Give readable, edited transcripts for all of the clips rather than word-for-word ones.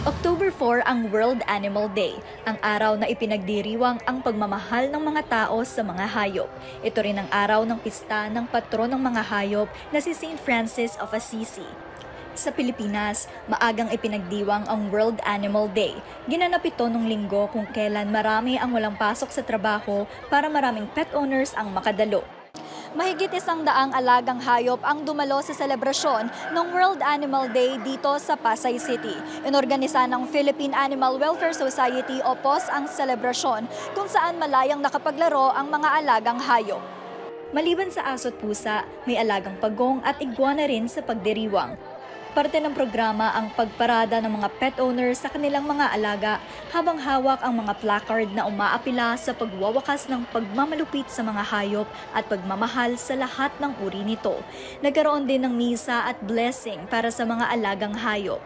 October 4 ang World Animal Day, ang araw na ipinagdiriwang ang pagmamahal ng mga tao sa mga hayop. Ito rin ang araw ng pista ng patron ng mga hayop na si Saint Francis of Assisi. Sa Pilipinas, maagang ipinagdiwang ang World Animal Day. Ginanap ito nung linggo kung kailan marami ang walang pasok sa trabaho para maraming pet owners ang makadalo. Mahigit 100 alagang hayop ang dumalo sa selebrasyon ng World Animal Day dito sa Pasay City. Inorganisa ng Philippine Animal Welfare Society o PAWS ang selebrasyon kung saan malayang nakapaglaro ang mga alagang hayop. Maliban sa aso't pusa, may alagang pagong at iguana rin sa pagdiriwang. Parte ng programa ang pagparada ng mga pet owners sa kanilang mga alaga habang hawak ang mga placard na umaapila sa pagwawakas ng pagmamalupit sa mga hayop at pagmamahal sa lahat ng uri nito. Nagkaroon din ng misa at blessing para sa mga alagang hayop.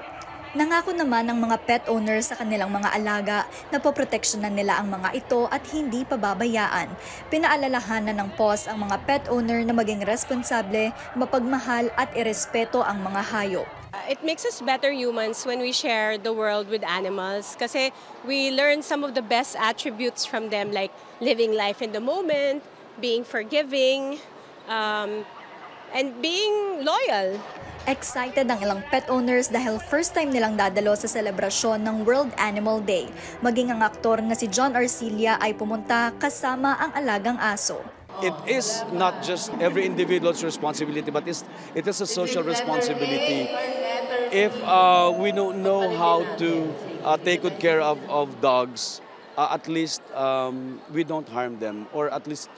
Nangako naman ng mga pet owners sa kanilang mga alaga na poproteksyonan nila ang mga ito at hindi pababayaan. Pinaalalahanan ng PAWS ang mga pet owner na maging responsable, mapagmahal at irespeto ang mga hayop. It makes us better humans when we share the world with animals kasi we learn some of the best attributes from them like living life in the moment, being forgiving, and being loyal. Excited ang ilang pet owners dahil first time nilang dadalo sa selebrasyon ng World Animal Day. Maging ang aktor na si John Arcilla ay pumunta kasama ang alagang aso. It is not just every individual's responsibility, but it is a social responsibility. If we don't know how to take good care of dogs, at least we don't harm them, or at least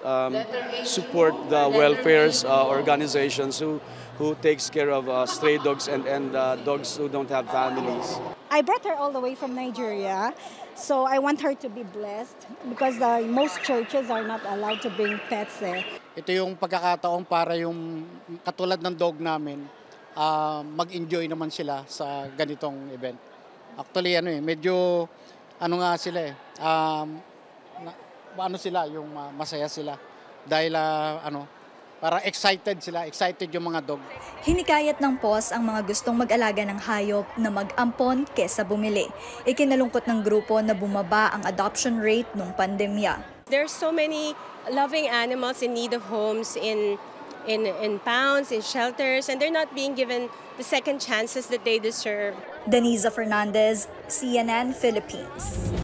support the welfare's organizations who takes care of stray dogs and dogs who don't have families. I brought her all the way from Nigeria, so I want her to be blessed because most churches are not allowed to bring pets there. Ito yung pagkakataon para yung katulad ng dog namin, mag-enjoy naman sila sa ganitong event. Actually, medyo sila yung masaya sila dahil para excited yung mga dog. Hinikayat ng PAWS ang mga gustong mag-alaga ng hayop na mag-ampon kesa bumili. Ikinalungkot ng grupo na bumaba ang adoption rate nung pandemya. There's so many loving animals in need of homes in pounds, in shelters, and they're not being given the second chances that they deserve. Deniza Fernandez, CNN Philippines.